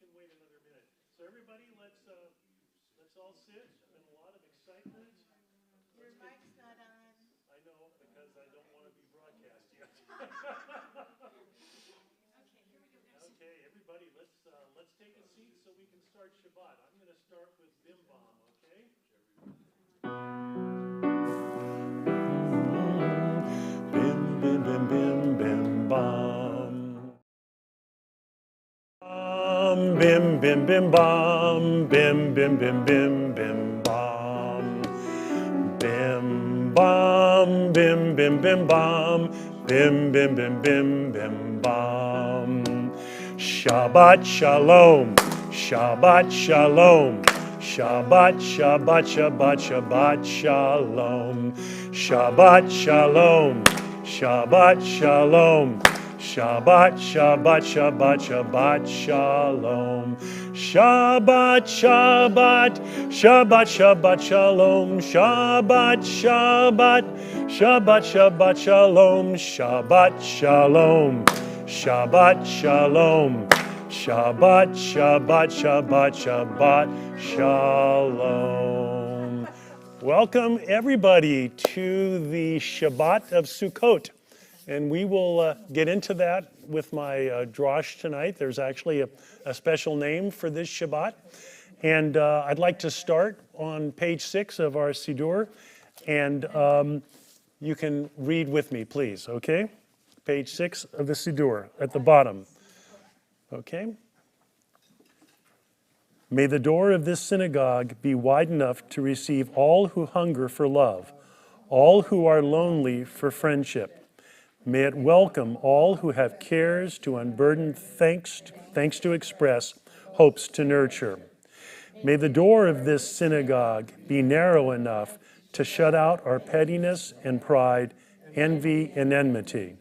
can wait another minute. So everybody, let's all sit. There's been a lot of excitement. Your mic's not on. I know, because I don't want to be broadcast yet. Okay, everybody, let's take a seat so we can start Shabbat. I'm going to start with Bim Bom, okay? Bim, bim, bim, bim, bim, bom. Bim, bim, bim, bom. Bim, bim, bim, bim, bim, bom. Bim, bom, bim, bim, bim, bom. Bim, bim, bim, bim, bim, bom. Shabbat shalom. Shabbat shalom. Shabbat, Shabbat, Shabbat, Shabbat shalom. Shabbat shalom. Shabbat shalom. Shabbat, Shabbat, Shabbat, Shabbat shalom. Shabbat, Shabbat, Shabbat, Shabbat shalom. Shabbat, Shabbat, Shabbat, Shabbat shalom. Shabbat shalom. Shabbat shalom. Shabbat, Shabbat, Shabbat, Shabbat shalom. Welcome everybody to the Shabbat of Sukkot. And we will get into that with my drosh tonight. There's actually a special name for this Shabbat. And I'd like to start on page 6 of our Siddur. And you can read with me, please, okay? Page 6 of the Siddur at the bottom. Okay? May the door of this synagogue be wide enough to receive all who hunger for love, all who are lonely for friendship. May it welcome all who have cares to unburden, thanks to express, hopes to nurture. May the door of this synagogue be narrow enough to shut out our pettiness and pride, envy and enmity.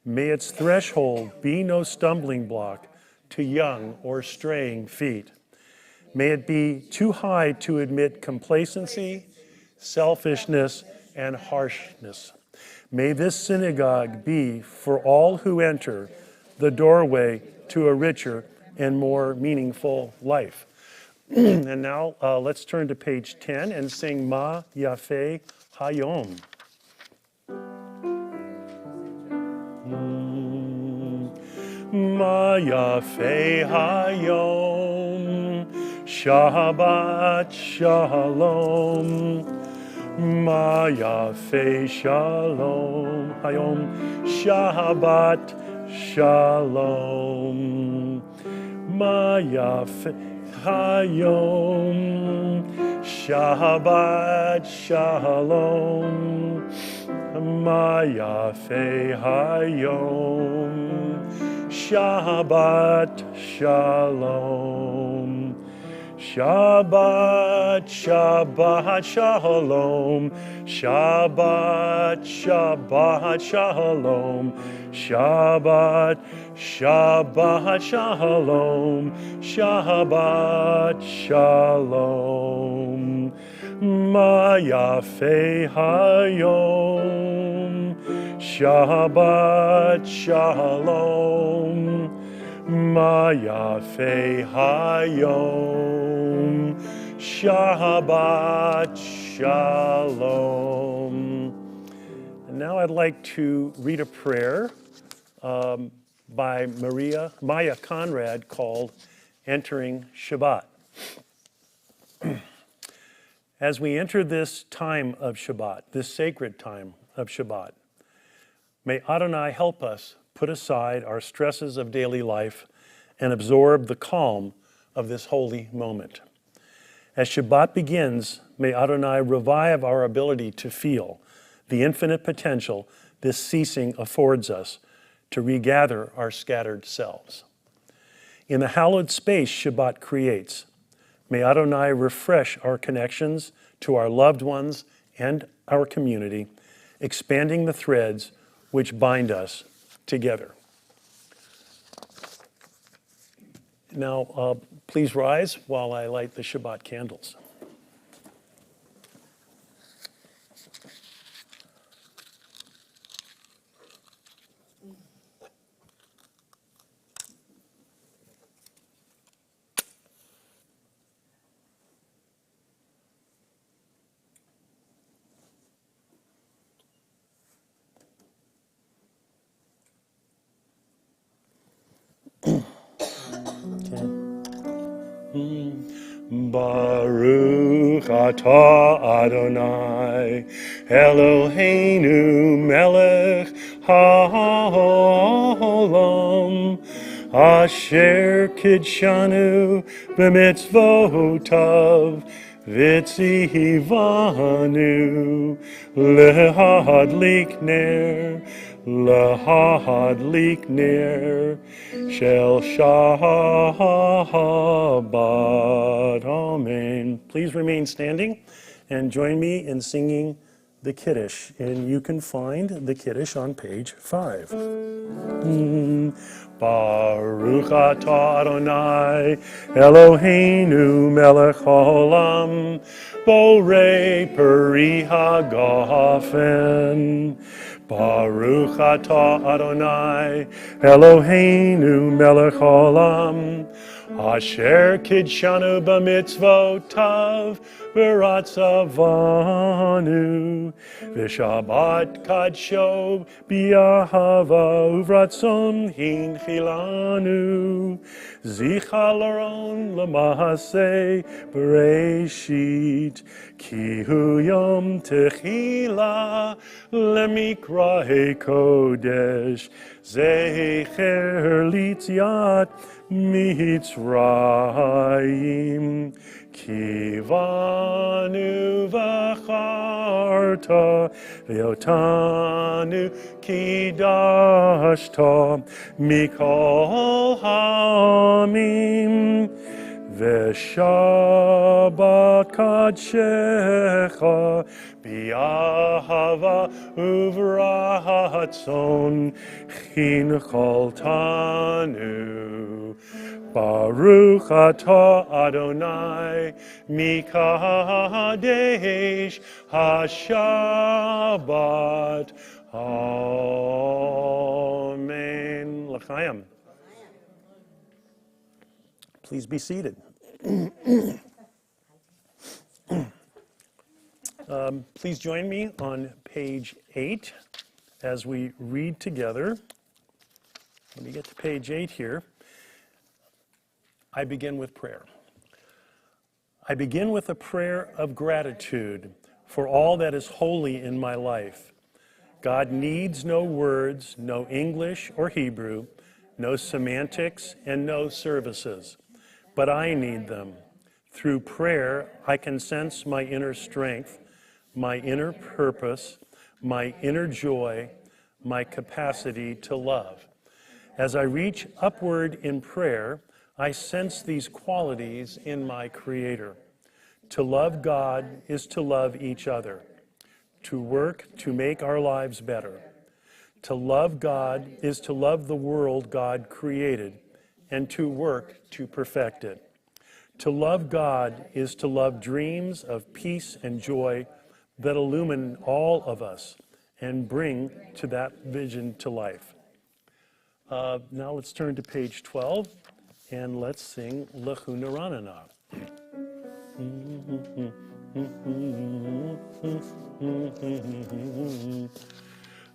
May its threshold be no stumbling block to young or straying feet. May it be too high to admit complacency, selfishness, and harshness. May this synagogue be, for all who enter, the doorway to a richer and more meaningful life. And now let's turn to page 10 and sing Ma Yafeh Hayom. Ma Yafeh Hayom, Shabbat Shalom. Ma Yafeh Shalom, Hayom, Shabbat Shalom. Ma Yafeh Hayom, Shabbat Shalom. Ma Yafeh Hayom, Shabbat Shalom. Shabbat, Shabbat, Shalom. Shabbat, Shabbat, Shalom. Shabbat, Shabbat, Shalom. Shabbat, Shalom. Ma Yafeh Hayom. Shabbat, Shalom. Ma Yafeh Hayom, Shabbat Shalom. And now I'd like to read a prayer by Maya Conrad called Entering Shabbat. As we enter this time of Shabbat, this sacred time of Shabbat, may Adonai help us put aside our stresses of daily life and absorb the calm of this holy moment. As Shabbat begins, may Adonai revive our ability to feel the infinite potential this ceasing affords us to regather our scattered selves. In the hallowed space Shabbat creates, may Adonai refresh our connections to our loved ones and our community, expanding the threads which bind us together. Now, please rise while I light the Shabbat candles. Baruch atah Adonai, Eloheinu melech haolam, asher kidshanu b'mitzvotav, v'tzivanu lehadlik ner shel Shabbat. Amen. Please remain standing and join me in singing the Kiddush. And you can find the Kiddush on page 5. Baruch atah Adonai, Eloheinu melech haolam, borei peri hagafen. Baruch atah Adonai, Eloheinu melech haolam, asher kidshanu b'mitzvotav, v'ratzavanu, v'shabbat kadsho b'yahava, uvratzon hinchilanu, zichalaron l'mahaseh bereshit, ki hu yom techila lemikra'e kodesh, zecher litziat Mitzrayim, kivanu v'charta, v'yotanu kidashta, mikol ha'amim, v'shabbat kadshecha, b'yahava uvrahatzon, chincholtanu. Baruch atah Adonai, mikadesh hashabbat. Amen. L'chaim. Please be seated. Please join me on page 8 as we read together. Let me get to page 8 here. I begin with prayer. I begin with a prayer of gratitude for all that is holy in my life. God needs no words, no English or Hebrew, no semantics, and no services. But I need them. Through prayer, I can sense my inner strength, my inner purpose, my inner joy, my capacity to love. As I reach upward in prayer, I sense these qualities in my Creator. To love God is to love each other, to work to make our lives better. To love God is to love the world God created and to work to perfect it. To love God is to love dreams of peace and joy that illumine all of us and bring to that vision to life. Now let's turn to page 12. And let's sing L'chuna Ranana.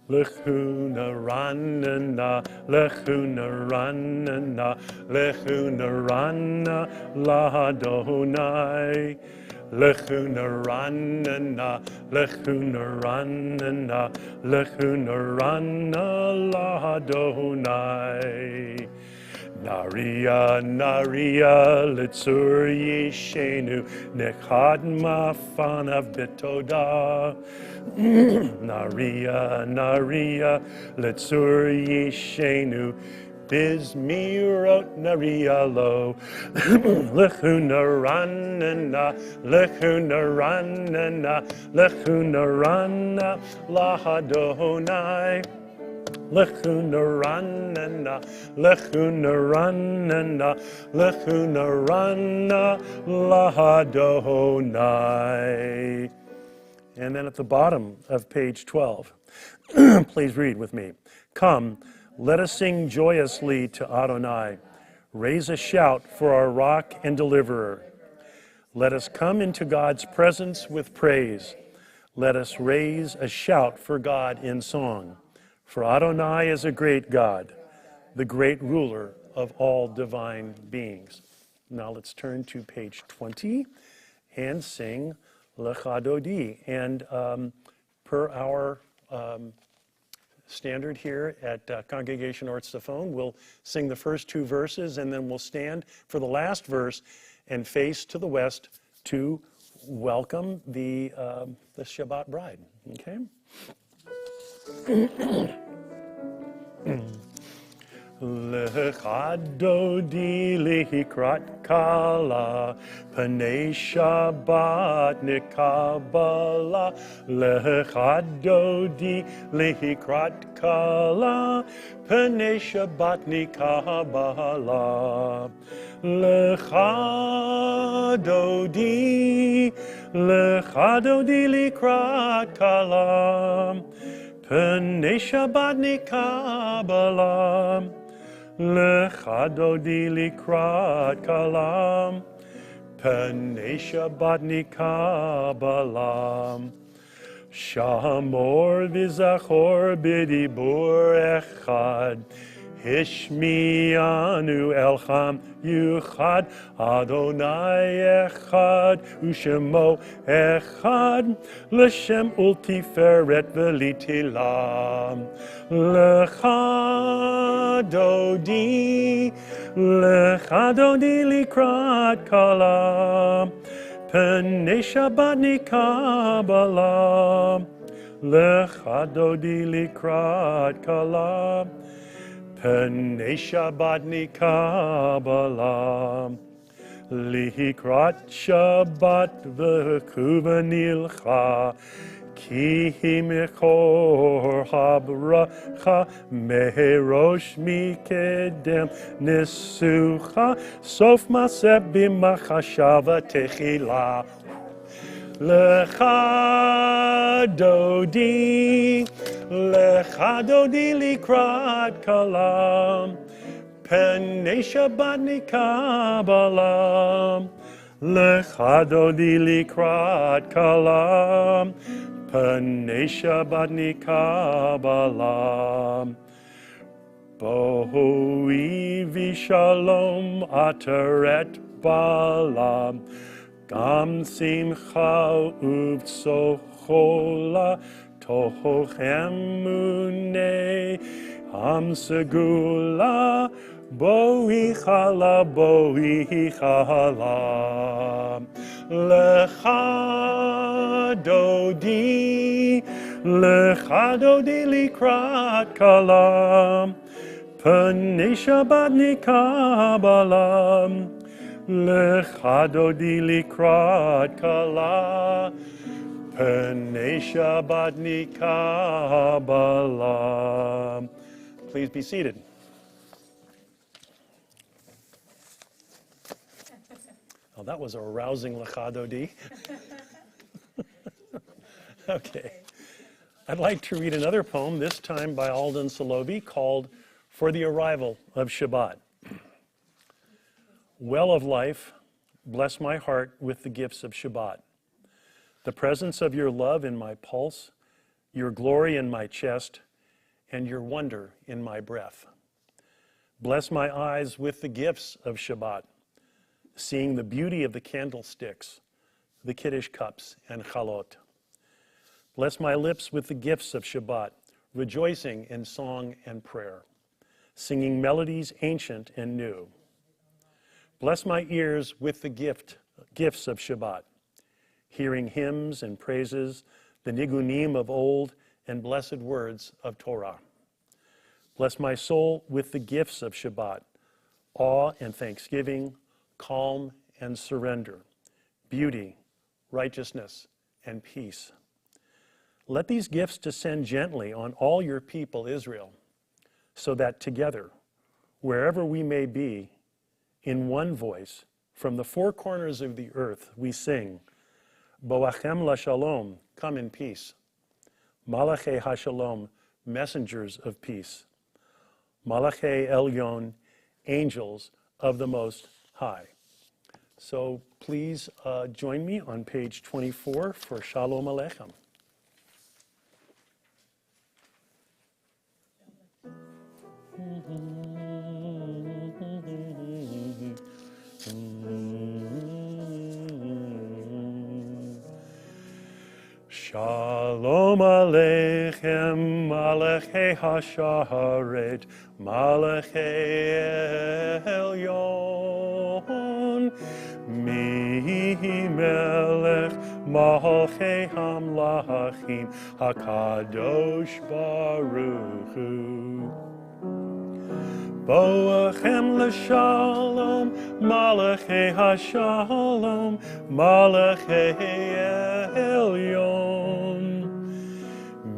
L'chuna Ranana, L'chuna Ranana, L'chuna Ranana, L'Adonai. L'chuna Ranana, L'chuna Ranana, L'chuna Ranana, L'Adonai. Naria, Naria, Litzur Yeshenu, Nechad Mafanav Betoda. Naria, Naria, Litzur Yeshenu, Bizmirot Naria Lo. L'chuna Ranana, L'chuna Ranana, L'chuna Ranana, L'Adonai. L'chuna Ranana, L'chuna Ranana, L'chuna Ranana, L'Adonai. And then at the bottom of page 12, please read with me. Come, let us sing joyously to Adonai. Raise a shout for our rock and deliverer. Let us come into God's presence with praise. Let us raise a shout for God in song. For Adonai is a great God, the great ruler of all divine beings. Now let's turn to page 20 and sing Lecha Dodi. And per our standard here at Congregation Or Tzafon, we'll sing the first two verses and then we'll stand for the last verse and face to the west to welcome the Shabbat bride. Okay? Lecha Dodi lihikrat kala, Panei Shabbat nikabala. Lecha Dodi lihikrat kala, Panei Shabbat nikabala. Lecha Dodi likrat kala, Panei Shabbat nikabala. Lecha Dodi likrat kalam, Panei Shabbat nikabalam. Shamor v'zachor b'dibur echad, Hishmianu elcham yuchad, Adonai echad, Ushemo echad, L'shem ultiferet v'litilam. Lecha Dodi likrat kalam, Panei Shabbat nikabalam. Lecha Dodi likrat kalam, Panei Shabbat nikabalam. Likrat Shabbat v'kuvanilcha, Ki mechor habracha, meherosh mikedem nisucha, sof maseh b'machashava techila. Lecha Dodi likrat kalam, Panei Shabbat nikabalam. Lecha Dodi likrat kalam, Panei Shabbat nikabalam. Bohui v'shalom ateret balam, Gam simcha uvtsochola, Tohochem munei am segula, Bohi chala. Lecha Dodi likrat kalam, Panei Shabbat nikabalam. Lecha Dodi likrat kalam, Panei Shabbat nikabalam. Please be seated. Oh, that was a rousing Lecha Dodi. Okay. I'd like to read another poem, this time by Alden Salobi, called For the Arrival of Shabbat. Well of life, bless my heart with the gifts of Shabbat. The presence of your love in my pulse, your glory in my chest, and your wonder in my breath. Bless my eyes with the gifts of Shabbat, seeing the beauty of the candlesticks, the Kiddush cups, and chalot. Bless my lips with the gifts of Shabbat, rejoicing in song and prayer, singing melodies ancient and new. Bless my ears with the gifts of Shabbat, hearing hymns and praises, the nigunim of old, and blessed words of Torah. Bless my soul with the gifts of Shabbat, awe and thanksgiving, calm and surrender, beauty, righteousness, and peace. Let these gifts descend gently on all your people, Israel, so that together, wherever we may be, in one voice, from the four corners of the earth, we sing, Boachem la shalom, come in peace. Malachei hashalom, messengers of peace. Malachei elyon, angels of the Most High. So please join me on page 24 for Shalom Aleichem. Shalom Aleichem, Malachei Hasharet, Malachei Elyon, Mi Melech, Malachei Hamlachim, HaKadosh Baruch Hu. Boachem l'shalom, Malachei Hashalom, Malachei Elyon.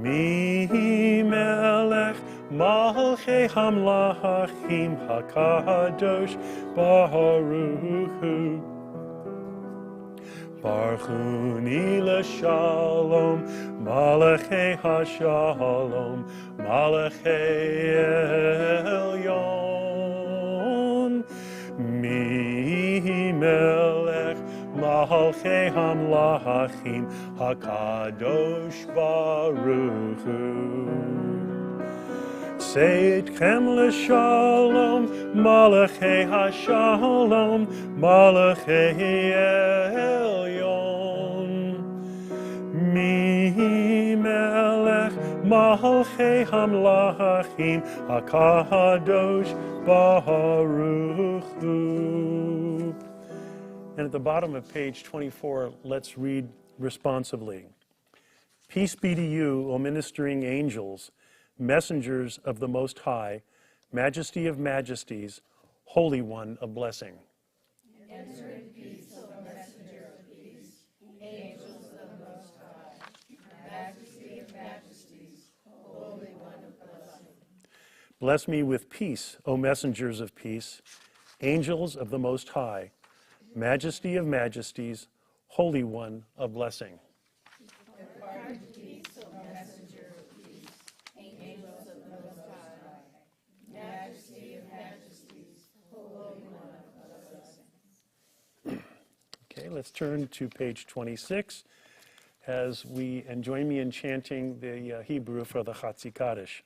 Mi melech, Malachei Hamlachim, HaKadosh Baruch Hu. Barchuni l'shalom, Malachei Hashalom, Malachei Elyon. Mi melech, Malachei Hamlachim, HaKadosh Baruch Hu. Seitchem l'shalom, Malachei Hashalom, Malachei Elyon. Mi melech, Malachei Hamlachim, HaKadosh Baruch Hu. And at the bottom of page 24, let's read responsively. Peace be to you, O ministering angels, messengers of the Most High, Majesty of majesties, Holy One of blessing. Enter in peace, O messenger of peace, angels of the Most High, Majesty of majesties, Holy One of blessing. Bless me with peace, O messengers of peace, angels of the Most High, Majesty of majesties, Holy One of blessing. Depart in peace, O messenger of peace, angels of the Most High, Majesty of majesties, Holy One of blessing. Okay, let's turn to page 26 as and join me in chanting the Hebrew for the Chatzi Kaddish.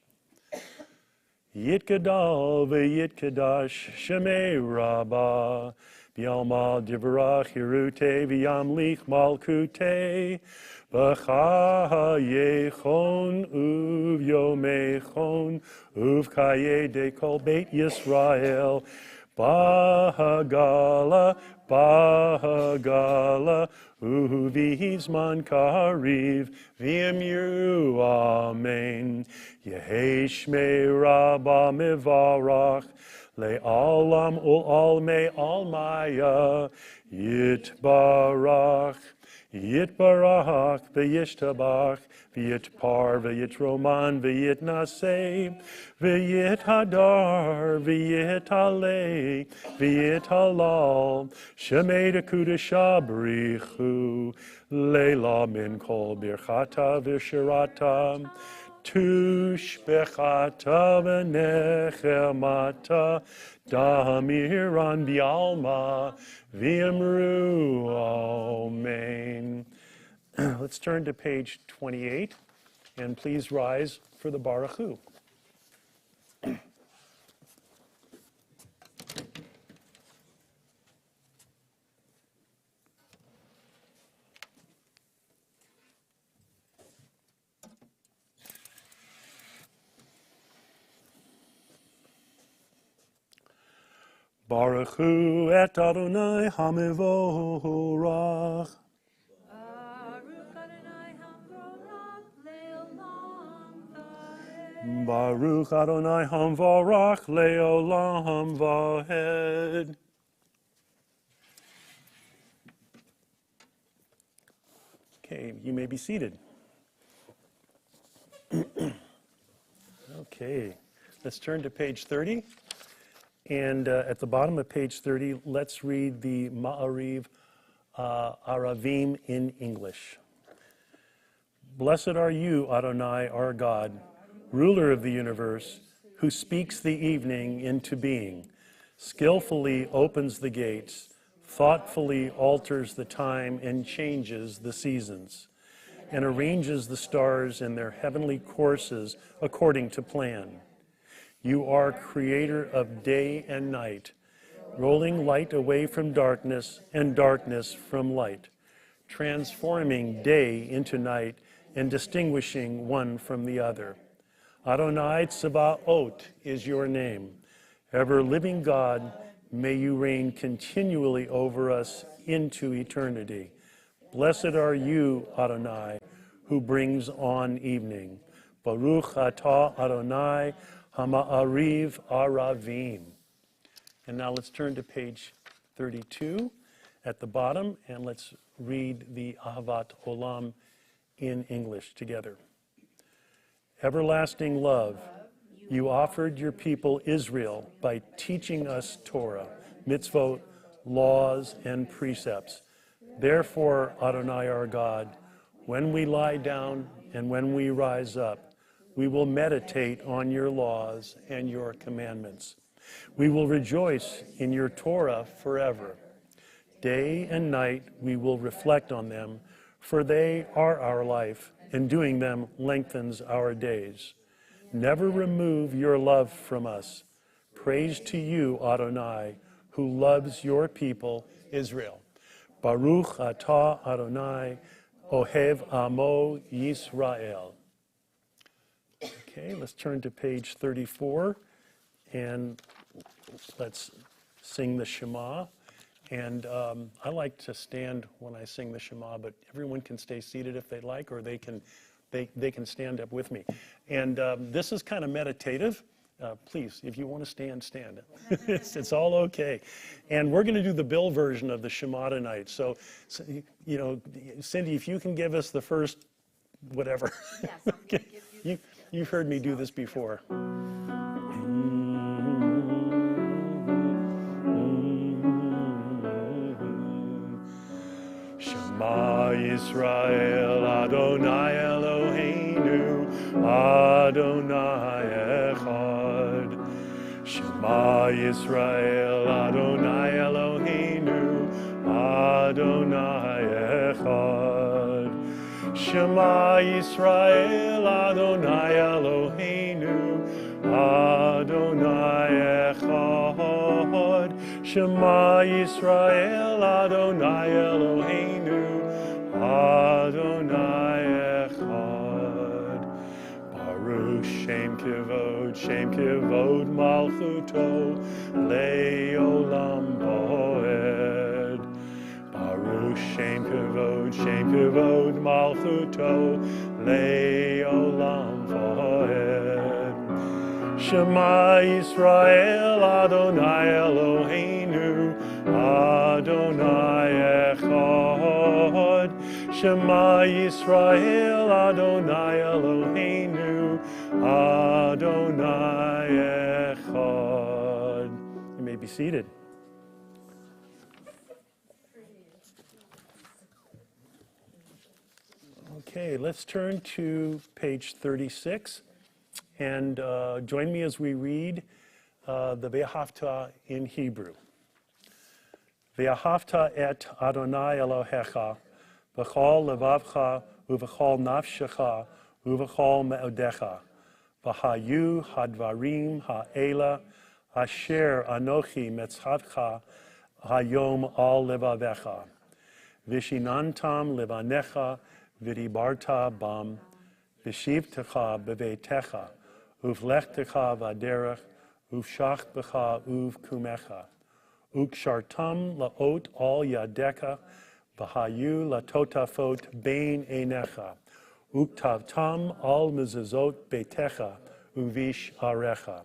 Yitgadal v'yitkadash Shemei Rabbah B'yalma divrach hirute v'yamlich malkute B'chayechon uv'yomechon uv'kaye de kol Beit Yisrael Bahagala uv'hizman kariv v'yamiru amen Yehei shmei Rabbah mevarach le'alam ul'almei almaya yitbarach v'yishtabach v'yitpar v'yitroman v'yitnaseh v'yithadar v'yithaleh v'yithalal shemei dekudesha b'richu leila min kol birchata v'shirata Tushbechata v'nechemata damiran bialma v'imru amen. Let's turn to page 28 and please rise for the Baruch Hu. Baruch Hu et Adonai HaMevorach. Baruch Adonai HaMevorach le'olam va'ed. Baruch Adonai HaMevorach le'olam va'ed. Okay, you may be seated. Okay, let's turn to page 30. And at the bottom of page 30, let's read the Ma'ariv Aravim in English. Blessed are you, Adonai, our God, ruler of the universe, who speaks the evening into being, skillfully opens the gates, thoughtfully alters the time and changes the seasons, and arranges the stars in their heavenly courses according to plan. You are creator of day and night, rolling light away from darkness and darkness from light, transforming day into night and distinguishing one from the other. Adonai Tsevaot is your name. Ever-living God, may you reign continually over us into eternity. Blessed are you, Adonai, who brings on evening. Baruch atah Adonai hama'ariv aravim. And now let's turn to page 32 at the bottom, and let's read the Ahavat Olam in English together. Everlasting love, you offered your people Israel by teaching us Torah, mitzvot, laws, and precepts. Therefore, Adonai our God, when we lie down and when we rise up, we will meditate on your laws and your commandments. We will rejoice in your Torah forever. Day and night we will reflect on them, for they are our life, and doing them lengthens our days. Never remove your love from us. Praise to you, Adonai, who loves your people, Israel. Baruch atah Adonai, Ohev Amo Yisrael. Okay, let's turn to page 34, and let's sing the Shema. And I like to stand when I sing the Shema, but everyone can stay seated if they'd like, or they can stand up with me. And this is kind of meditative. Please, if you want to stand, stand. It's all okay. And we're going to do the Bill version of the Shema tonight. So, you know, Cindy, if you can give us the first whatever. Yes, I'm gonna give you You've heard me do this before. Shema Yisrael, Adonai Eloheinu, Adonai Echad. Shema Yisrael, Adonai Eloheinu, Adonai Echad. Shema Yisrael, Adonai Eloheinu, Adonai Echad. Shema Yisrael, Adonai Eloheinu, Adonai Echad. Baruch Shem Kivod Malchuto, Le'olam Bo'ed. Baruch Shem Kivod Malchuto, Le'olam Bo'ed. Shema Yisrael, Adonai Eloheinu, Adonai Echad. Shema Yisrael, Adonai Eloheinu, Adonai Echad. You may be seated. Okay, let's turn to page 36. And join me as we read the Ve'ahavta in Hebrew. Ve'ahavta et Adonai Elohecha, v'chol levavcha, u'v'chol nafshecha, u'v'chol me'odecha, v'hayu hadvarim ha'ela, asher anochi metzavcha, hayom al levavecha, v'shinantam levanecha, v'dibarta bam, v'shivtecha bevetecha, Uvlechtecha v'aderech, uvshacht b'cha uvkumecha, ukshartam laot al yadecha, v'hayu latotafot bein einecha, uktavtam al mezuzot betecha, uvish arecha.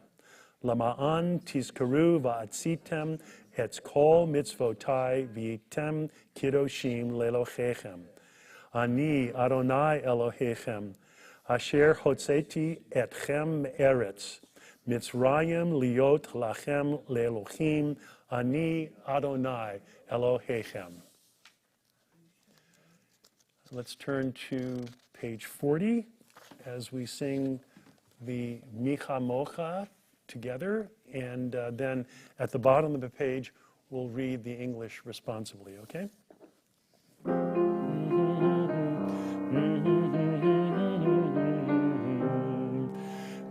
Lama'an tizkaru va'atzitem etz kol mitzvotai v'yitem kiddoshim lelochechem. Ani Adonai Elohechem, Asher hotzeti etchem eretz, Mitzrayim liot lachem le'elohim, ani Adonai Elohechem. Let's turn to page 40 as we sing the Micha Mocha together, and then at the bottom of the page we'll read the English responsibly, okay?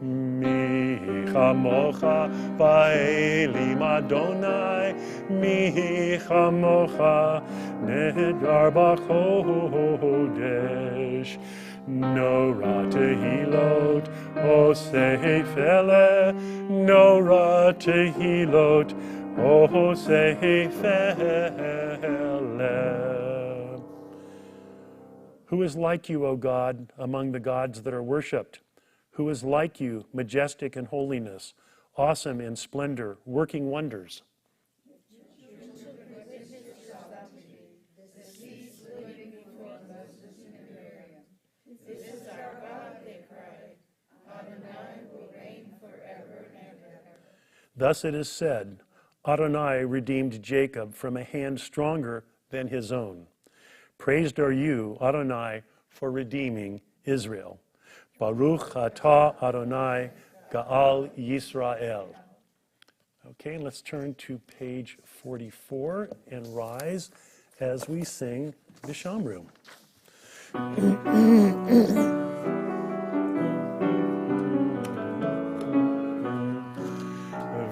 Micha mocha ba'elim Adonai, Micha mocha nedar b'chodesh, Nora tehilot, osefele, Nora tehilot, osefele. Who is like you, O God, among the gods that are worshipped? Who is like you, majestic in holiness, awesome in splendor, working wonders? Thus it is said, Adonai redeemed Jacob from a hand stronger than his own. Praised are you, Adonai, for redeeming Israel. Baruch atah Adonai Gaal Yisrael. Okay, let's turn to page 44 and rise as we sing Vishamru.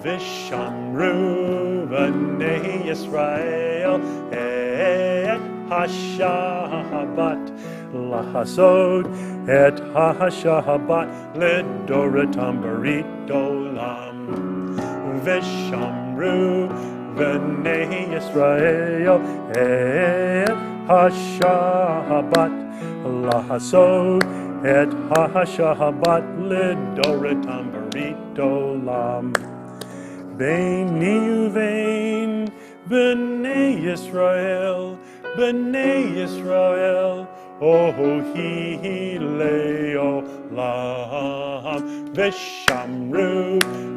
Vishamru b'nei Yisrael et ha-Shabbat lahasod et ha-Shabbat ledoratam barit olam. Vishamru b'nei Yisrael et ha-Shabbat lahasod et ha-Shabbat ledoratam barit olam. Beini uvein b'nei Yisrael, ohi leolam. V'shamru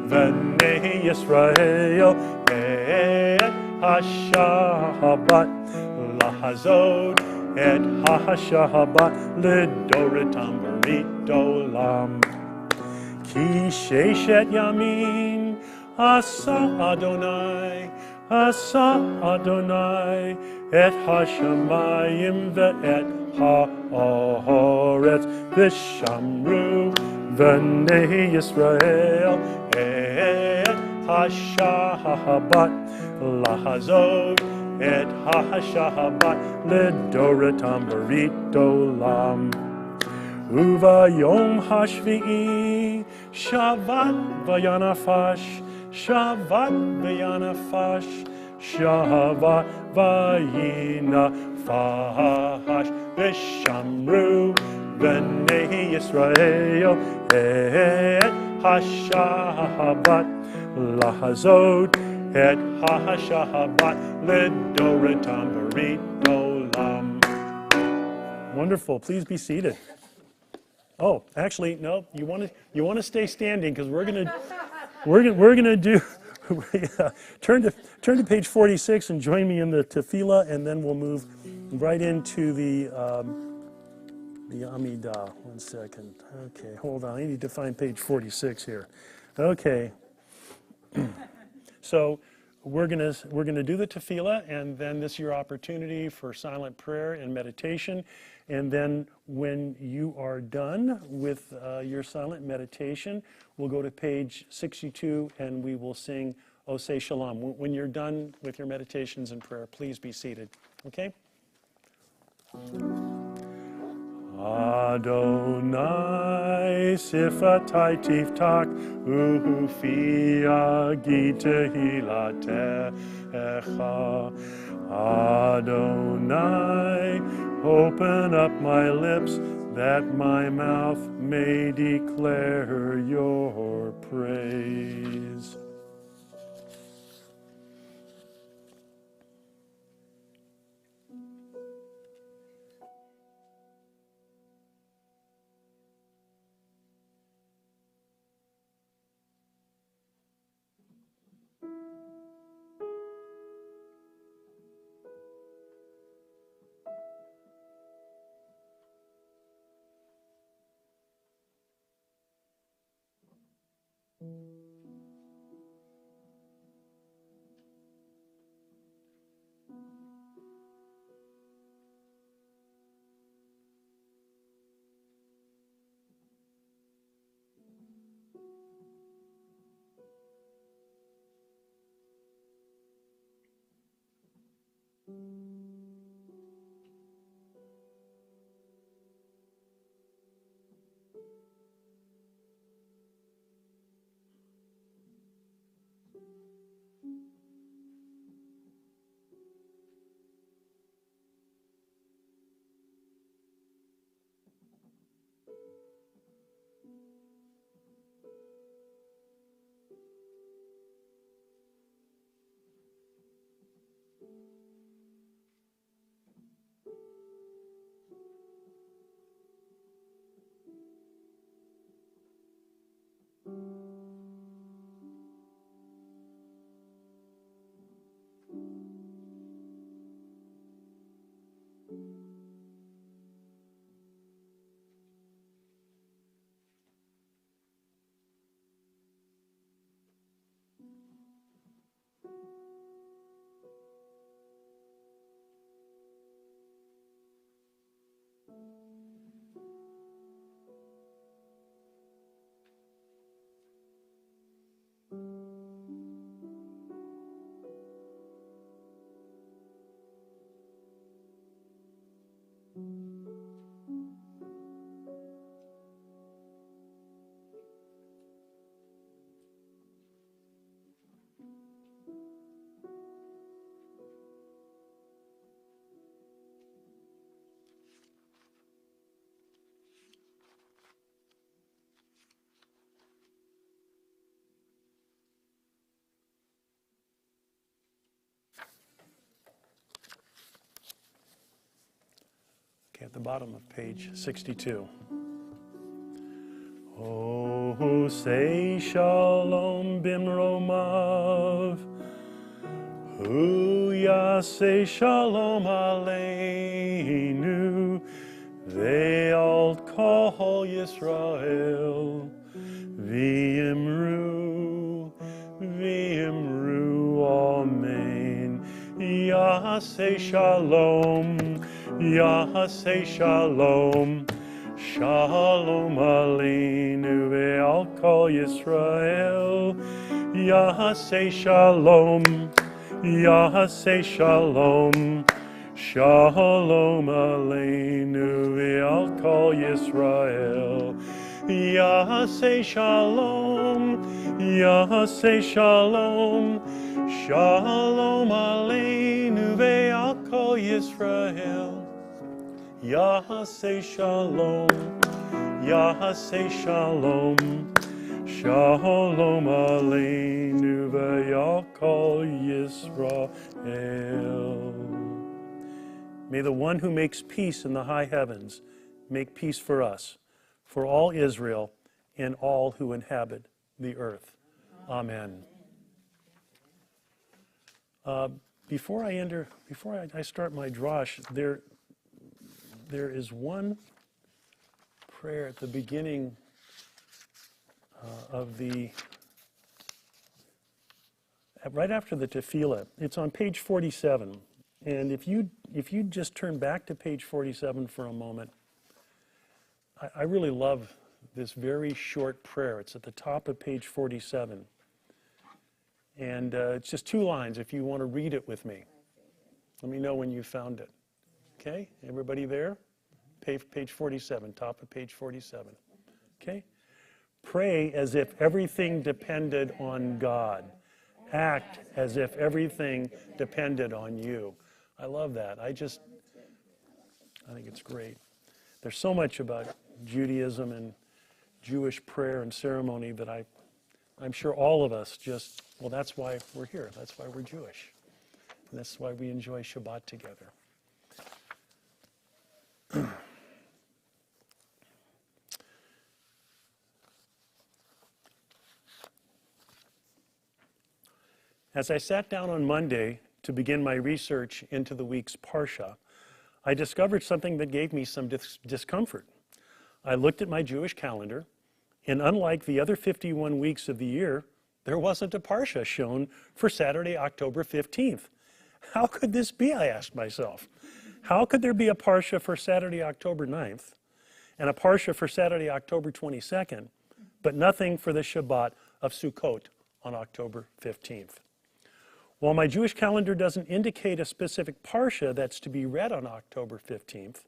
b'nei Yisrael et ha-Shabbat lahazod et ha-Shabbat ledoratam barit olam. Ki sheshet yamin Asa Adonai, et ha-shamayim ve'et ha'oretz, v'shamru v'nei Yisrael, et ha-Shabbat lahazod, et ha-Shabbat ledoratam barit olam. Uvayom hashvi'i, Shabbat v'yanafash, Shabbat v'yanafash, Shabbat v'yinafash, v'shamru b'nei Yisrael, et ha-Shabbat lahazod, et ha-Shabbat ledoratam barit olam. Wonderful. Please be seated. Oh, actually, no. You want to stay standing because we're gonna do. Yeah, turn to page 46 and join me in the tefillah, and then we'll move right into the Amidah. 1 second. Okay, hold on. I need to find page 46 here. Okay. So we're gonna do the tefillah, and then this is your opportunity for silent prayer and meditation. And then when you are done with your silent meditation, we'll go to page 62 and we will sing Oseh Shalom. When you're done with your meditations and prayer, please be seated. Okay? Adonai sifatai tiftach ufi agitehilatecha. Adonai, open up my lips that my mouth may declare your praise. the bottom of page 62. Oh, say shalom bimromav, hu yaseh shalom aleinu, ve'al kol Yisrael, v'imru, amen. Yaseh shalom, Yaseh shalom, shalom aleinu ve'al kol Yisrael. Yaseh shalom, Yaseh shalom, shalom aleinu ve'al kol Yisrael. Yaseh shalom, Yaseh shalom, shalom aleinu ve'al kol Yisrael. Yaseh shalom, Yaseh shalom, shalom aleinu ve'al kol Yisrael. May the one who makes peace in the high heavens make peace for us, for all Israel, and all who inhabit the earth. Amen. Before I start my drash, there is one prayer at the beginning right after the tefillah. It's on page 47, and if you just turn back to page 47 for a moment, I really love this very short prayer. It's at the top of page 47. And it's just 2 lines if you want to read it with me. Let me know when you found it. Okay? Everybody there? Page 47, top of page 47. Okay? Pray as if everything depended on God. Act as if everything depended on you. I love that. I think it's great. There's so much about Judaism and Jewish prayer and ceremony that I'm sure all of us that's why we're here. That's why we're Jewish. And that's why we enjoy Shabbat together. As I sat down on Monday to begin my research into the week's Parsha, I discovered something that gave me some discomfort. I looked at my Jewish calendar, and unlike the other 51 weeks of the year, there wasn't a Parsha shown for Saturday, October 15th. How could this be, I asked myself. How could there be a Parsha for Saturday, October 9th, and a Parsha for Saturday, October 22nd, but nothing for the Shabbat of Sukkot on October 15th? While my Jewish calendar doesn't indicate a specific Parsha that's to be read on October 15th,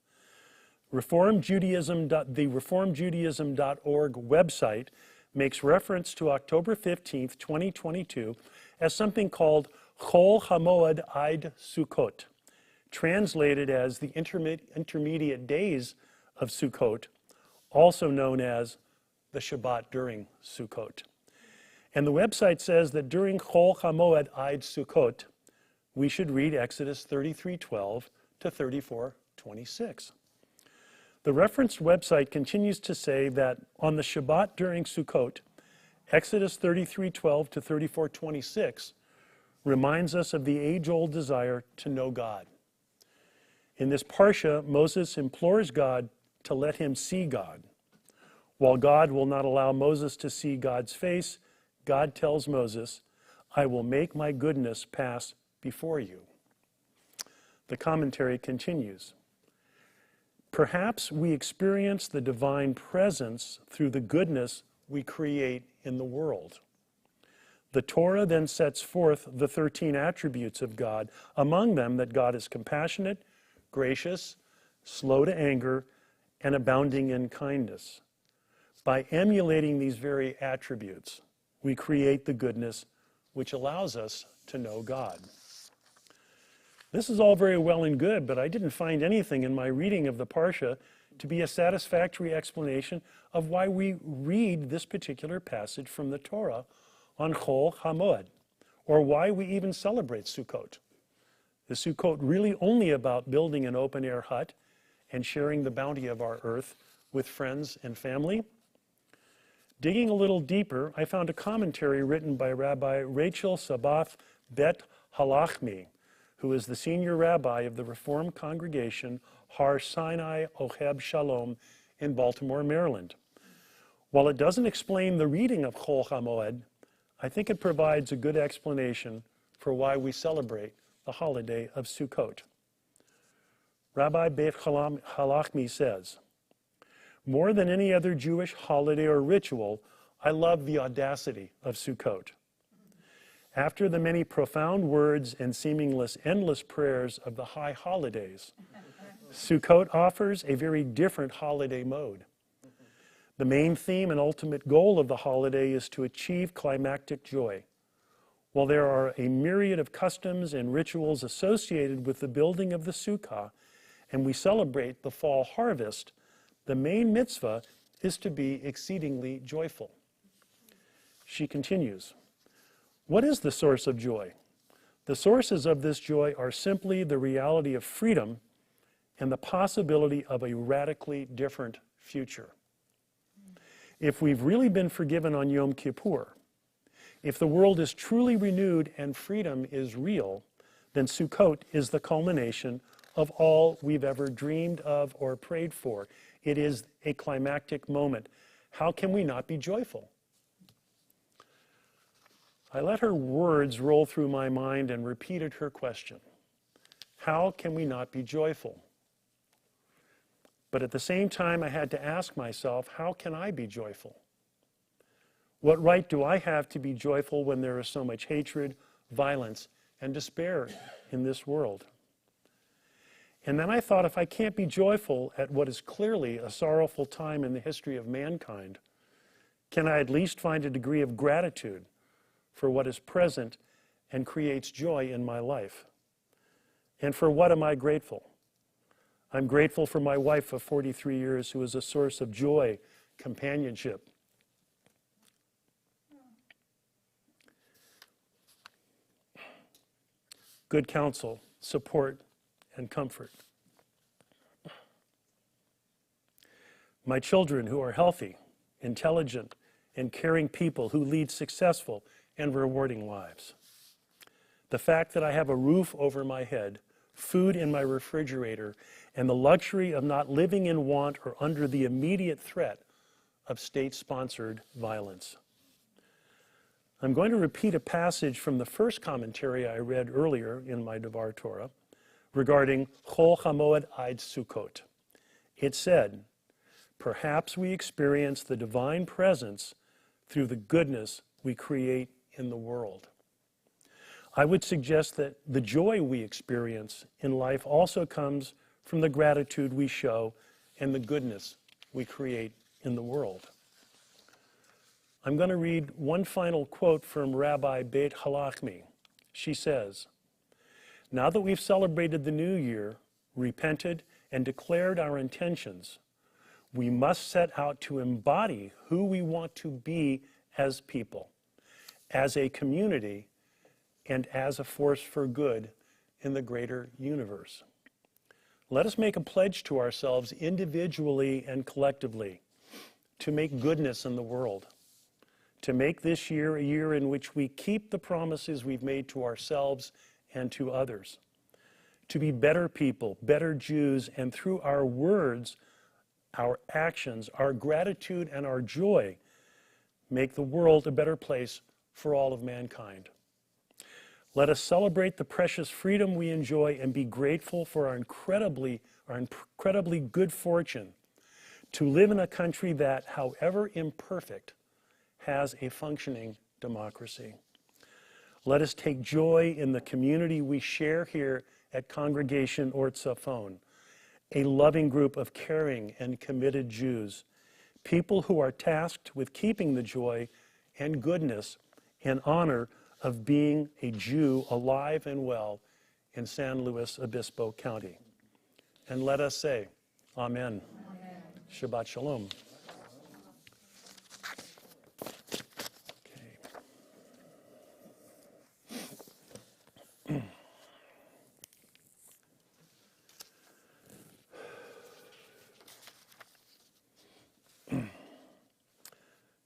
the reformjudaism.org website makes reference to October 15th, 2022 as something called Chol HaMoed Eid Sukkot, translated as the intermediate days of Sukkot, also known as the Shabbat during Sukkot. And the website says that during Chol HaMoed Eid Sukkot, we should read Exodus 33:12 to 34:26. The referenced website continues to say that on the Shabbat during Sukkot, Exodus 33:12 to 34:26 reminds us of the age-old desire to know God. In this Parsha, Moses implores God to let him see God. While God will not allow Moses to see God's face, God tells Moses, "I will make my goodness pass before you." The commentary continues. Perhaps we experience the divine presence through the goodness we create in the world. The Torah then sets forth the 13 attributes of God, among them that God is compassionate, gracious, slow to anger, and abounding in kindness. By emulating these very attributes, we create the goodness which allows us to know God. This is all very well and good, but I didn't find anything in my reading of the Parsha to be a satisfactory explanation of why we read this particular passage from the Torah on Chol HaMoed, or why we even celebrate Sukkot. Is Sukkot really only about building an open-air hut and sharing the bounty of our earth with friends and family? Digging a little deeper, I found a commentary written by Rabbi Rachel Sabath Bet Halachmi, who is the senior rabbi of the Reformed congregation Har Sinai Oheb Shalom in Baltimore, Maryland. While it doesn't explain the reading of Chol HaMoed, I think it provides a good explanation for why we celebrate the holiday of Sukkot. Rabbi Beit Halachmi says, "More than any other Jewish holiday or ritual, I love the audacity of Sukkot. After the many profound words and seemingly endless prayers of the high holidays, Sukkot offers a very different holiday mode. The main theme and ultimate goal of the holiday is to achieve climactic joy. While there are a myriad of customs and rituals associated with the building of the Sukkah, and we celebrate the fall harvest, the main mitzvah is to be exceedingly joyful." She continues, "What is the source of joy? The sources of this joy are simply the reality of freedom and the possibility of a radically different future. If we've really been forgiven on Yom Kippur, if the world is truly renewed and freedom is real, then Sukkot is the culmination of all we've ever dreamed of or prayed for. It is a climactic moment. How can we not be joyful?" I let her words roll through my mind and repeated her question. How can we not be joyful? But at the same time, I had to ask myself, how can I be joyful? What right do I have to be joyful when there is so much hatred, violence, and despair in this world? And then I thought, if I can't be joyful at what is clearly a sorrowful time in the history of mankind, can I at least find a degree of gratitude for what is present and creates joy in my life? And for what am I grateful? I'm grateful for my wife of 43 years, who is a source of joy, companionship. Good counsel, support, and comfort. My children, who are healthy, intelligent, and caring people who lead successful and rewarding lives. The fact that I have a roof over my head, food in my refrigerator, and the luxury of not living in want or under the immediate threat of state-sponsored violence. I'm going to repeat a passage from the first commentary I read earlier in my Devar Torah regarding Chol HaMoed Eid Sukkot. It said, "Perhaps we experience the divine presence through the goodness we create in the world." I would suggest that the joy we experience in life also comes from the gratitude we show and the goodness we create in the world. I'm going to read one final quote from Rabbi Beit Halachmi. She says, "Now that we've celebrated the new year, repented, and declared our intentions, we must set out to embody who we want to be as people, as a community, and as a force for good in the greater universe. Let us make a pledge to ourselves individually and collectively to make goodness in the world, to make this year a year in which we keep the promises we've made to ourselves and to others, to be better people, better Jews, and through our words, our actions, our gratitude, and our joy, make the world a better place for all of mankind. Let us celebrate the precious freedom we enjoy and be grateful for our incredibly good fortune to live in a country that, however imperfect, has a functioning democracy. Let us take joy in the community we share here at Congregation Ort Safon, a loving group of caring and committed Jews, people who are tasked with keeping the joy and goodness and honor of being a Jew alive and well in San Luis Obispo County. And let us say, Amen. Amen. Shabbat Shalom.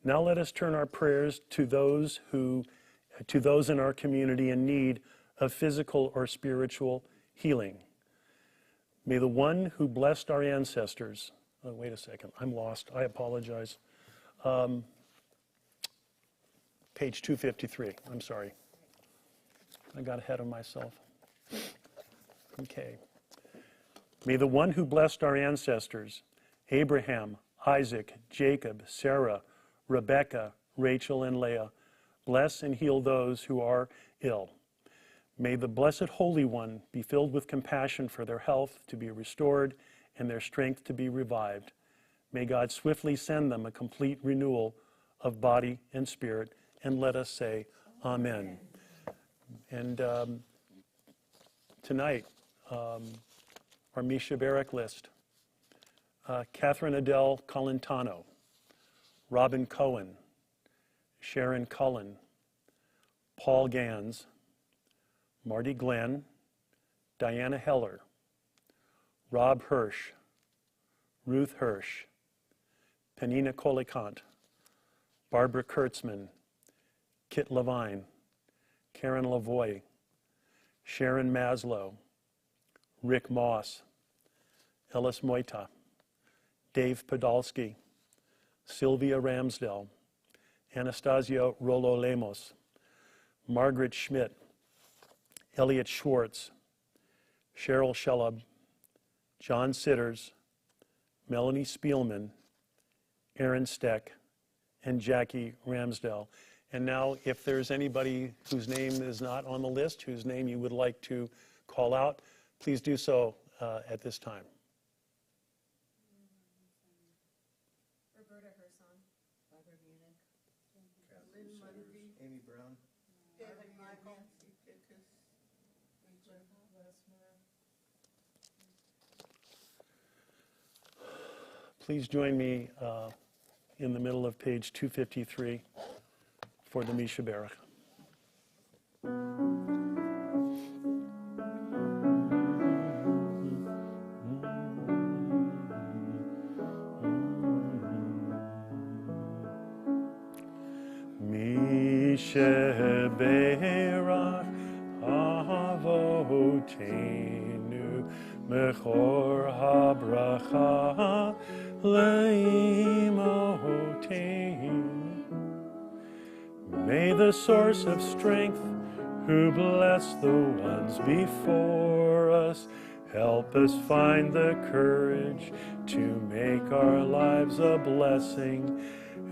Now let us turn our prayers to those in our community in need of physical or spiritual healing. May the one who blessed our ancestors, wait a second, I'm lost, I apologize. Page 253, I'm sorry. I got ahead of myself. Okay. May the one who blessed our ancestors, Abraham, Isaac, Jacob, Sarah, Rebekah, Rachel, and Leah, bless and heal those who are ill. May the Blessed Holy One be filled with compassion for their health to be restored and their strength to be revived. May God swiftly send them a complete renewal of body and spirit, and let us say, Amen. And tonight, our Misha Barak list. Catherine Adele Colentano, Robin Cohen, Sharon Cullen, Paul Gans, Marty Glenn, Diana Heller, Rob Hirsch, Ruth Hirsch, Penina Kolikant, Barbara Kurtzman, Kit Levine, Karen Lavoie, Sharon Maslow, Rick Moss, Ellis Moita, Dave Podolsky, Sylvia Ramsdell, Anastasia Rolo Lemos, Margaret Schmidt, Elliot Schwartz, Cheryl Schellub, John Sitters, Melanie Spielman, Aaron Steck, and Jackie Ramsdell. And now, if there's anybody whose name is not on the list, whose name you would like to call out, please do so at this time. Roberta Herson, Barbara Munich, Lynn Mundy, Amy Brown. David Michael. Richard Westmer. Please join me in the middle of page 253 for the Misha Barak. Misha Barak Avotenu Mechor HaBracha Leimotenu. May the source of strength, who bless the ones before us, help us find the courage to make our lives a blessing,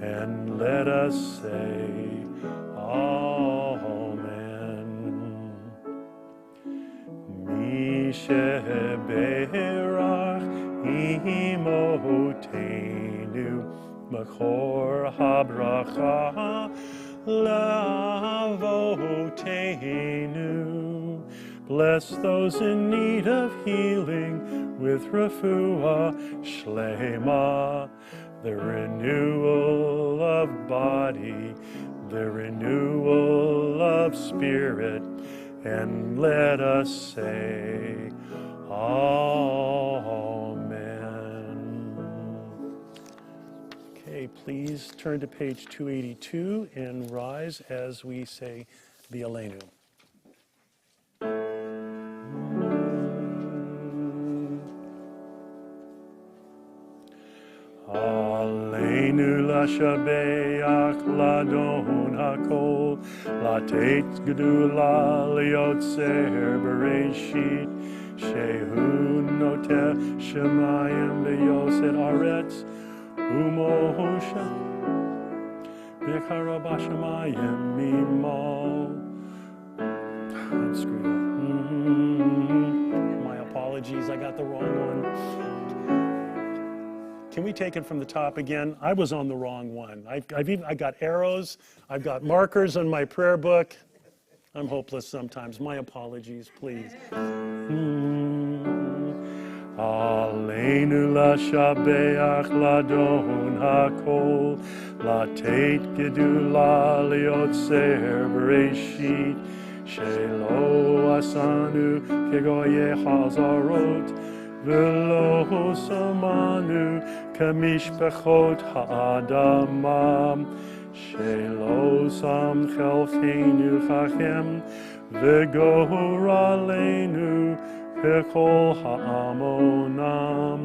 and let us say, Amen. Misha Berach Imotenu Mechor HaBracha Lavotenu. Bless those in need of healing with refuah shlema, the renewal of body, the renewal of spirit, and let us say, Amen. Okay, please turn to page 282 and rise as we say the Aleinu. Aleinu lashabeach ladon hakol, latet gedula liotzer bereshit, shehu noteh shemayim beyoset aretz, umosha bechara bashamayim mimal. I'm screwed up. My apologies, I got the wrong one. Can we take it from the top again? I was on the wrong one. I got arrows. I've got markers on my prayer book. I'm hopeless sometimes. My apologies, please. Aleinu lashabeach ladon hakol, latet gedula liotzer bereshit, shelo asanu kegoye hazarot, ולא שמענו כמשפחות האדמה, שלא שם חלקנו חכם וגורלנו ככל העמונם,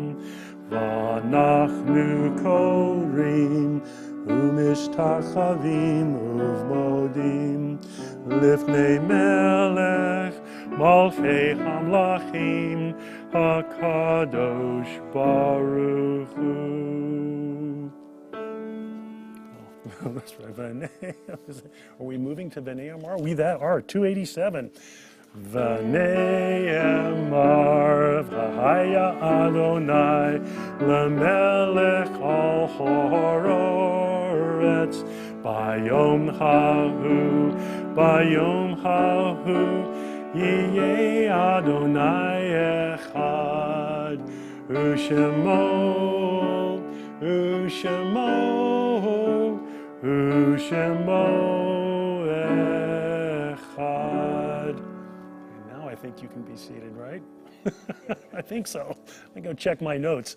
ואנחנו קוראים ומשתחווים ומודים לפני מלך מלכי המלכים הקדוש ברוך הוא. Oh, that's right. Are we moving to V'ne'emar? We that are 287. V'ne'emar v'haya Adonai lemelech al haaretz bayom hahu yeh Adonai echad u'shemo echad. Now I think you can be seated, right? I think so. I go check my notes.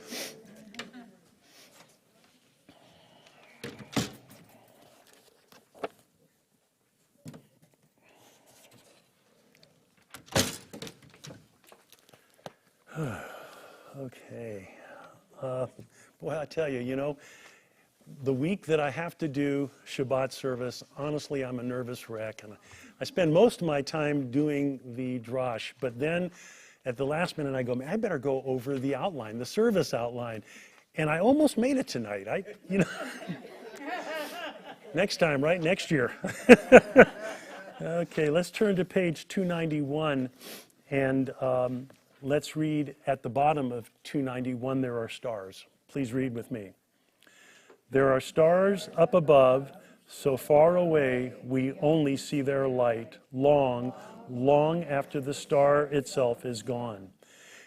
Okay. Boy, I tell you, the week that I have to do Shabbat service, honestly, I'm a nervous wreck. And I spend most of my time doing the drash, but then at the last minute I go, man, I better go over the outline, the service outline. And I almost made it tonight. Next time, right? Next year. Okay, let's turn to page 291 and let's read at the bottom of 291, there are stars. Please read with me. There are stars up above, so far away we only see their light, long, long after the star itself is gone.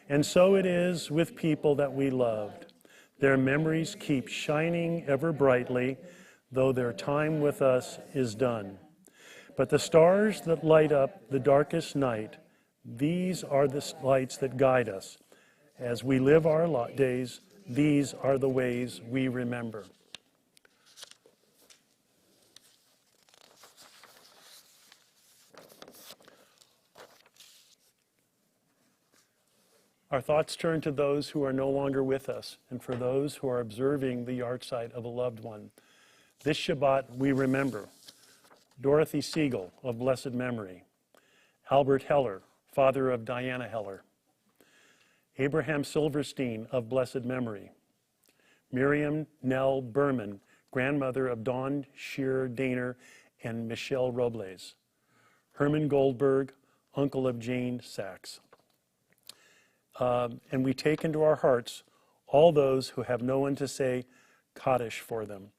And so it is with people that we loved. Their memories keep shining ever brightly, though their time with us is done. But the stars that light up the darkest night, these are the lights that guide us. As we live our days, these are the ways we remember. Our thoughts turn to those who are no longer with us and for those who are observing the yahrzeit of a loved one. This Shabbat we remember Dorothy Siegel of blessed memory, Albert Heller, father of Diana Heller, Abraham Silverstein of blessed memory, Miriam Nell Berman, grandmother of Dawn Shear Daner and Michelle Robles, Herman Goldberg, uncle of Jane Sachs. And we take into our hearts all those who have no one to say Kaddish for them.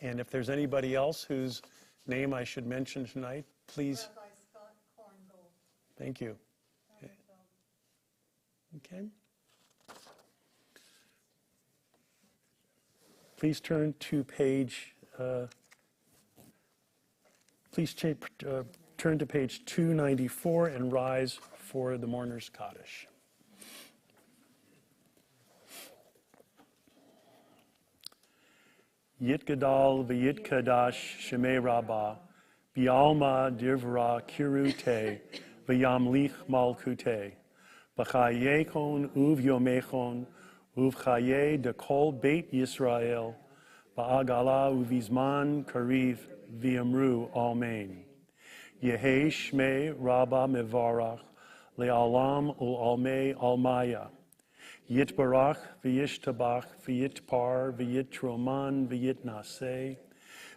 And if there's anybody else whose name I should mention tonight, please. Rabbi Scott Korngold. Thank you. Okay. Please turn to page. Turn to page 294 and rise for the mourner's Kaddish. Yitgadal v'yitkadash shemei rabbah, bialma divra kirute, v'yamlich malkute, b'chayekon uvyomechon, uvchaye dekol beit Yisrael, ba'agala uvizman kariv v'yamru amen. Yehei shmei rabbah mevarach, le'alam u'almei almaya. Yitbarach v'yishtabach v'yitpar v'yitroman v'yitnaseh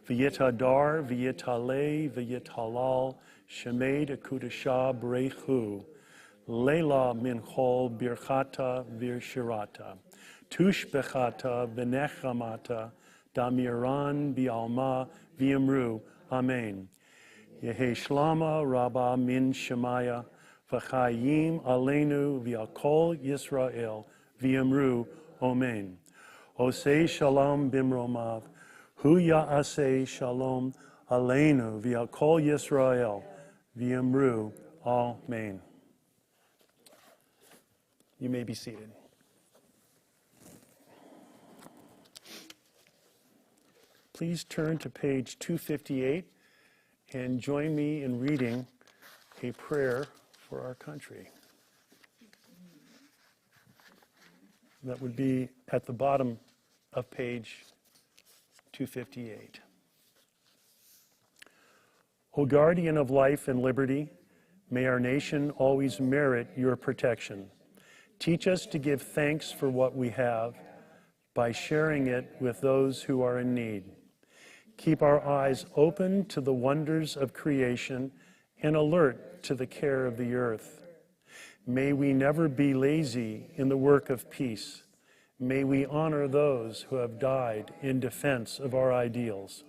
v'yithadar v'yithaleh v'yithalal shemed akudashah b'reichu leila minchol birchata v'shirata tushbechata v'nechamata damiran bi'alma v'yamru amen. Yehi shlama rabba min shemaya v'chayim aleinu v'yakol Yisrael v'yamru omen. Osei shalom bimromav, hu ya'asei shalom aleinu v'yakol Yisrael v'yamru amen. You may be seated. Please turn to page 258 and join me in reading a prayer for our country. That would be at the bottom of page 258. O guardian of life and liberty, may our nation always merit your protection. Teach us to give thanks for what we have by sharing it with those who are in need. Keep our eyes open to the wonders of creation and alert to the care of the earth. May we never be lazy in the work of peace. May we honor those who have died in defense of our ideals.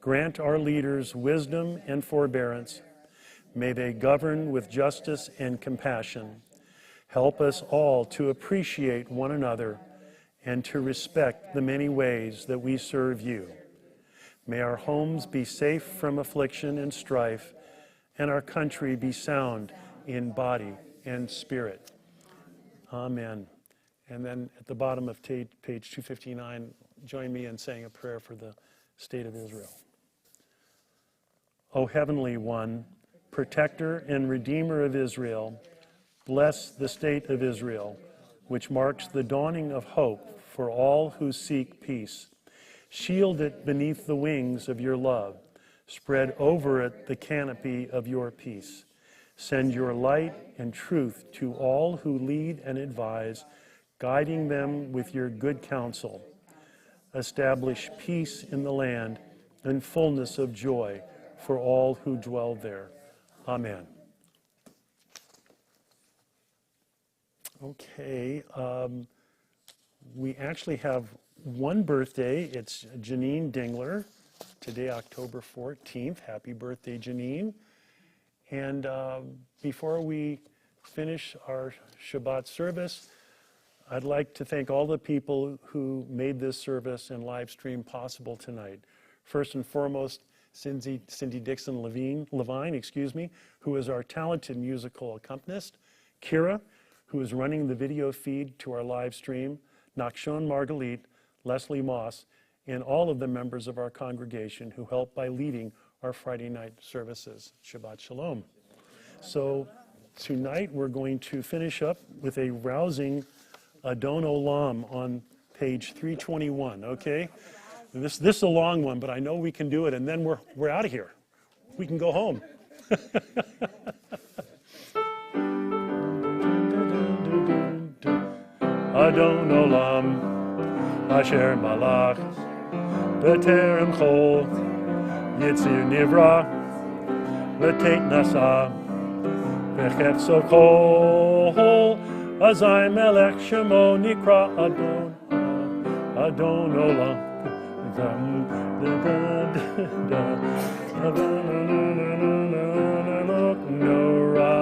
Grant our leaders wisdom and forbearance. May they govern with justice and compassion. Help us all to appreciate one another and to respect the many ways that we serve you. May our homes be safe from affliction and strife, and our country be sound in body and spirit. Amen. And then at the bottom of page 259, join me in saying a prayer for the state of Israel. O Heavenly One, Protector and Redeemer of Israel, bless the state of Israel, which marks the dawning of hope for all who seek peace. Shield it beneath the wings of your love. Spread over it the canopy of your peace. Send your light and truth to all who lead and advise, guiding them with your good counsel. Establish peace in the land and fullness of joy for all who dwell there. Amen. Okay, we actually have one birthday. It's Janine Dingler, today October 14th. Happy birthday, Janine. And before we finish our Shabbat service, I'd like to thank all the people who made this service and live stream possible tonight. First and foremost, Cindy Dixon Levine, who is our talented musical accompanist. Kira, who is running the video feed to our live stream. Nakshon Margalit, Leslie Moss, and all of the members of our congregation who helped by leading our Friday night services. Shabbat Shalom. So tonight we're going to finish up with a rousing Adon Olam on page 321, okay? This is a long one, but I know we can do it, and then we're out of here. We can go home. Adon Olam Asher Malach B'terem Chol Yitzir Nivra V'Teit Nasa V'Chefso Kol Azai Melech Shemo Nikra Adon Olam Nora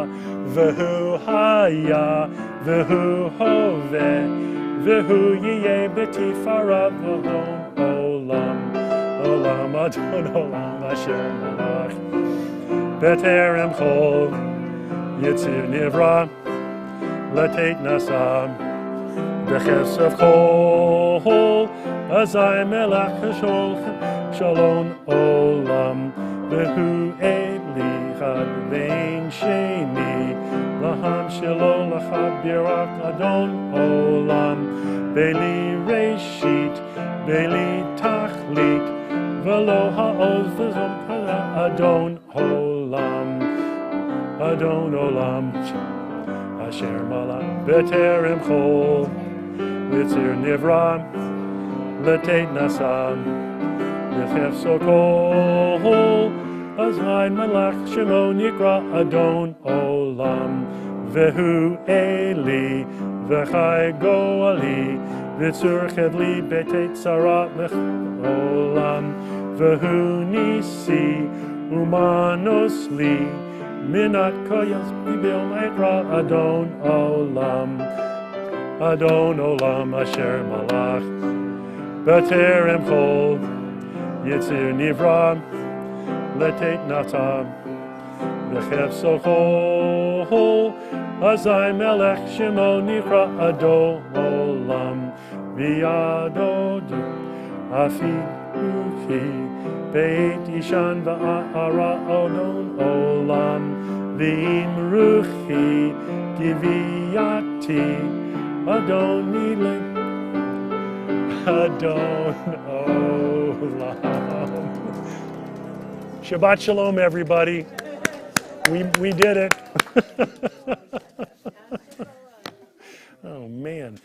V'Hu Haya V'Hu Hoveh V'Hu Yeh B'Tifara V'Adon Olam Olam Adon Olam Asher Malach B'terem Chol Yitzir Nivra L'Teit Nasa B'Chesef Chol Azai Melech Shalom Olam V'Hu Eli Chad Vein Sheni Laham Shelo Lachad Birak Adon Olam Beli Reshit Beli Tachlit V'lo Ha'oz V'zom Adon Olam Asher Malach B'terem Chol Yitzir Nivra L'Teit Nasa V'Chefso Kol Azai Melech Shemo Nikra Adon Olam V'Hu Eli V'Chai Goali V'Tzur Chevli B'Teit Tzara Olam V'Hu Nisi Umanos Li Minat Koyas Bibil Meitra Adon Olam Asher Malach B'terem Chol Yitzir Nivra L'Teit Nasa V'Chefso Kol Azai melech shemo nikra ado olam v'yadodu afiluchi beit ishan va'ara odon olam v'imruchi giviyati adoni adon olam. Shabbat shalom, everybody. We did it. Oh, man.